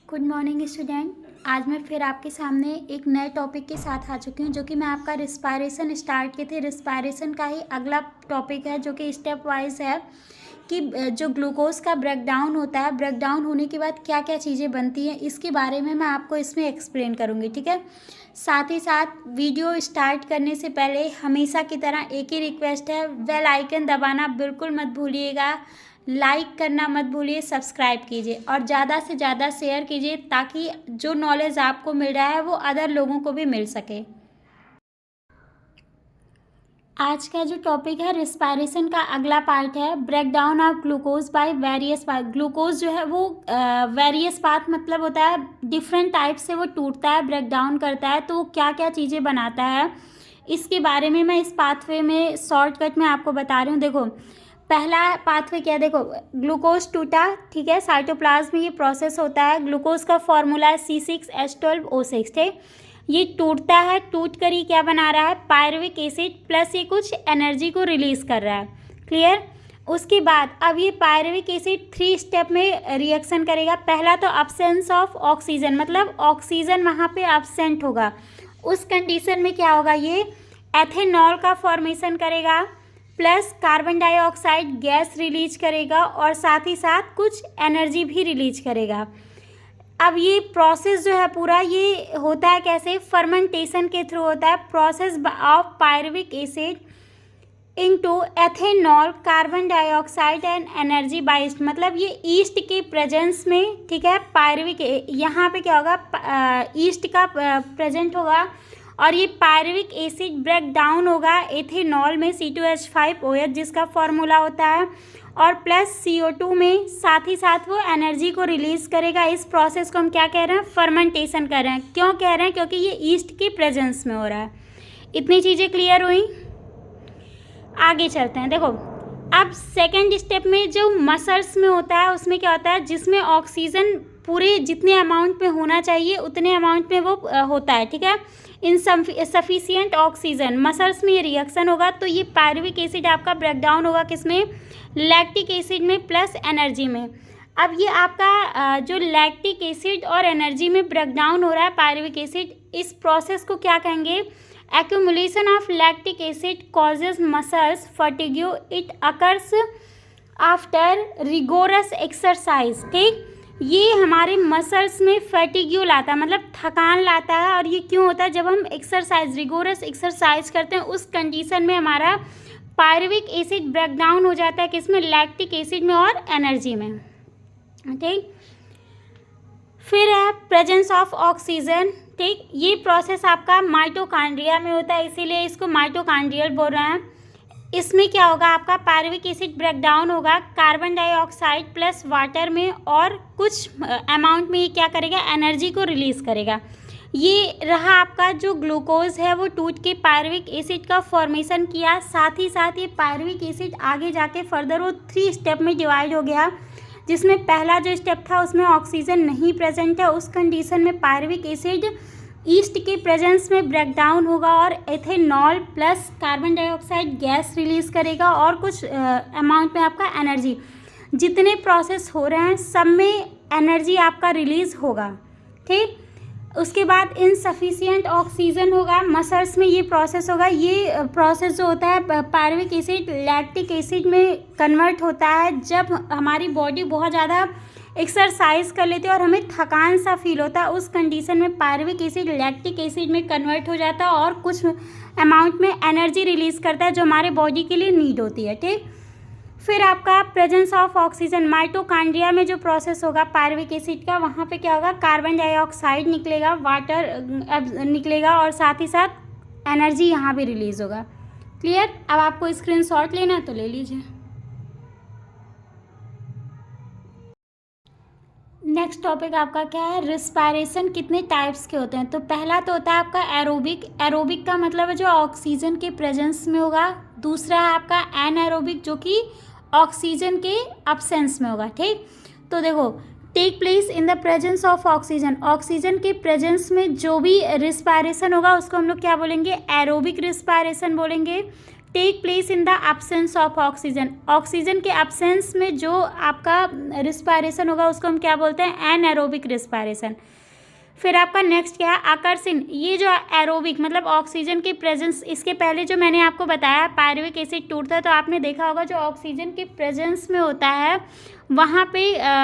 Good morning student. आज मैं फिर आपके सामने एक नए टॉपिक के साथ आ चुकी हूँ, जो कि मैं आपका रिस्पायरेशन स्टार्ट की थी। रिस्पायरेशन का ही अगला टॉपिक है, जो कि स्टेप वाइज है कि जो ग्लूकोज का ब्रेकडाउन होता है, ब्रेकडाउन होने के बाद क्या क्या चीज़ें बनती हैं, इसके बारे में मैं आपको इसमें एक्सप्लेन करूँगी। ठीक है। साथ ही साथ वीडियो स्टार्ट करने से पहले हमेशा की तरह एक ही रिक्वेस्ट है, बेल आइकन दबाना बिल्कुल मत भूलिएगा, लाइक करना मत भूलिए, सब्सक्राइब कीजिए और ज़्यादा से ज़्यादा शेयर कीजिए, ताकि जो नॉलेज आपको मिल रहा है वो अदर लोगों को भी मिल सके। आज का जो टॉपिक है रिस्पायरेशन का अगला पार्ट है breakdown of glucose by various path. Glucose जो है वो वेरियस पाथ मतलब होता है डिफरेंट टाइप से वो टूटता है, ब्रेकडाउन करता है, तो वो क्या क्या चीज़ें बनाता है इसके बारे में मैं इस पाथवे में शॉर्टकट में आपको बता रही हूँ। देखो, पहला पाथवे क्या है, देखो ग्लूकोज टूटा, ठीक है, साइटोप्लाज्म में ये प्रोसेस होता है। ग्लूकोज का फॉर्मूला है C6H12O6, ठीक। ये टूटता है, टूट कर ही क्या बना रहा है, पायरुविक एसिड प्लस ये कुछ एनर्जी को रिलीज कर रहा है। क्लियर। उसके बाद अब ये पायरुविक एसिड 3 स्टेप में रिएक्शन करेगा। पहला तो अब्सेंस ऑफ ऑक्सीजन, मतलब ऑक्सीजन वहाँ पे अब्सेंट होगा, उस कंडीशन में क्या होगा, ये एथेनॉल का फॉर्मेशन करेगा plus carbon dioxide gas release करेगा और साथ ही साथ कुछ एनर्जी भी रिलीज करेगा। अब ये प्रोसेस जो है पूरा ये होता है कैसे, फर्मेंटेशन के थ्रू होता है। Process of pyruvic acid into ethanol, carbon dioxide and energy by east, मतलब ये ईस्ट के प्रेजेंस में, ठीक है, पायरुविक यहाँ पे क्या होगा, ईस्ट का प्रेजेंट होगा और ये पायरुविक एसिड ब्रेक डाउन होगा एथेनॉल में C2H5OH जिसका फॉर्मूला होता है, और प्लस CO2 में, साथ ही साथ वो एनर्जी को रिलीज करेगा। इस प्रोसेस को हम क्या कह रहे हैं, फर्मेंटेशन कर रहे हैं। क्यों कह रहे हैं, क्योंकि ये ईस्ट के प्रेजेंस में हो रहा है। इतनी चीज़ें क्लियर हुई। आगे चलते हैं। देखो, अब सेकेंड स्टेप में जो मसल्स में होता है उसमें क्या होता है, जिसमें ऑक्सीजन पूरे जितने अमाउंट में होना चाहिए उतने अमाउंट में वो होता है, ठीक है, इन सफिशियंट ऑक्सीजन, मसल्स में ये रिएक्शन होगा। तो ये पायरुविक एसिड आपका ब्रेकडाउन होगा किसमें, लैक्टिक एसिड में प्लस एनर्जी में। अब ये आपका जो लैक्टिक एसिड और एनर्जी में ब्रेकडाउन हो रहा है पायरुविक एसिड, इस प्रोसेस को क्या कहेंगे, accumulation of lactic acid causes muscles fatigue, it occurs after rigorous exercise, ठीक। ये हमारे मसल्स में फैटिग्यू लाता है, मतलब थकान लाता है। और ये क्यों होता है, जब हम एक्सरसाइज, रिगोरस एक्सरसाइज करते हैं उस कंडीशन में हमारा पायरुविक एसिड ब्रेकडाउन हो जाता है किसमें, लैक्टिक एसिड में और एनर्जी में, ठीक। फिर है प्रेजेंस ऑफ ऑक्सीजन, ठीक। ये प्रोसेस आपका माइटोकॉन्ड्रिया में होता है, इसीलिए इसको माइटोकॉन्ड्रियल बोल रहे हैं। इसमें क्या होगा, आपका पायरुविक एसिड ब्रेकडाउन होगा कार्बन डाइऑक्साइड प्लस वाटर में, और कुछ अमाउंट में ये क्या करेगा, एनर्जी को रिलीज करेगा। ये रहा आपका जो ग्लूकोज है वो टूट के पायरुविक एसिड का फॉर्मेशन किया। साथ ही साथ ये पायरुविक एसिड आगे जाके फर्दर वो 3 स्टेप में डिवाइड हो गया, जिसमें पहला जो स्टेप था उसमें ऑक्सीजन नहीं प्रेजेंट है, उस कंडीशन में पायरुविक एसिड ईस्ट के प्रेजेंस में ब्रेकडाउन होगा और ethanol plus carbon dioxide gas release करेगा और कुछ अमाउंट में आपका एनर्जी। जितने प्रोसेस हो रहे हैं सब में एनर्जी आपका रिलीज होगा, ठीक। उसके बाद इनसफिशिएंट ऑक्सीजन होगा, मसल्स में ये प्रोसेस होगा। ये प्रोसेस जो होता है पायरुविक एसिड लैक्टिक एसिड में कन्वर्ट होता है जब हमारी बॉडी बहुत ज़्यादा एक्सरसाइज कर लेते हैं और हमें थकान सा फील होता है, उस कंडीशन में पायरुविक एसिड लैक्टिक एसिड में कन्वर्ट हो जाता है और कुछ अमाउंट में एनर्जी रिलीज करता है जो हमारे बॉडी के लिए नीड होती है, ठीक। फिर आपका प्रेजेंस ऑफ ऑक्सीजन, माइटोकॉन्ड्रिया में जो प्रोसेस होगा पायरुविक एसिड का, वहाँ पे क्या होगा, कार्बन डाइऑक्साइड निकलेगा, वाटर निकलेगा और साथ ही साथ एनर्जी यहाँ भी रिलीज होगा। क्लियर। अब आपको स्क्रीनशॉट लेना है तो ले लीजिए। नेक्स्ट टॉपिक आपका क्या है, रिस्पायरेशन कितने टाइप्स के होते हैं। तो पहला तो होता है आपका एरोबिक। एरोबिक का मतलब है जो ऑक्सीजन के प्रेजेंस में होगा। दूसरा है आपका एनएरोबिक, जो कि ऑक्सीजन के अब्सेंस में होगा, ठीक। तो देखो, take place in the presence of oxygen, oxygen के प्रेजेंस में जो भी रिस्पायरेशन होगा उसको हम लोग क्या बोलेंगे, एरोबिक रिस्पायरेशन बोलेंगे। Take place in the absence of oxygen. Oxygen के एब्सेंस में जो आपका रिस्पायरेशन होगा उसको हम क्या बोलते हैं, एनएरोबिक रिस्पायरेशन। फिर आपका नेक्स्ट क्या है, आकर्षण। ये जो एरोबिक मतलब ऑक्सीजन की प्रेजेंस, इसके पहले जो मैंने आपको बताया पायरुविक एसिड टूटता है तो आपने देखा होगा जो ऑक्सीजन की प्रेजेंस में होता है वहाँ पे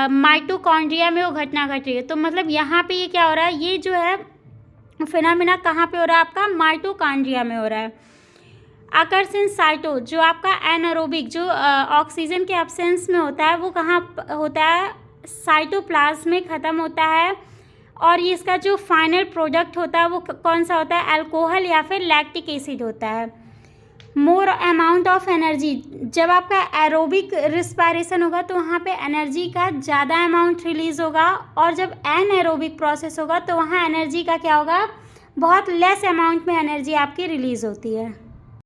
माइटोकॉन्ड्रिया में वो घटना घट रही है। तो मतलब यहाँ पे ये क्या हो रहा है, ये जो है फिनोमेना कहाँ पे हो रहा है, आपका माइटोकॉन्ड्रिया में हो रहा है। आकर्षण साइटो, जो आपका एनारोबिक जो ऑक्सीजन के एब्सेंस में होता है वो कहाँ होता है, साइटोप्लाज्म में ख़त्म होता है। और ये इसका जो फाइनल प्रोडक्ट होता है वो कौन सा होता है, अल्कोहल या फिर लैक्टिक एसिड होता है। मोर अमाउंट ऑफ एनर्जी, जब आपका एरोबिक रिस्पायरेशन होगा तो वहाँ पे एनर्जी का ज़्यादा अमाउंट रिलीज़ होगा, और जब एनएरोबिक प्रोसेस होगा तो वहाँ एनर्जी का क्या होगा, बहुत लेस अमाउंट में एनर्जी आपकी रिलीज़ होती है।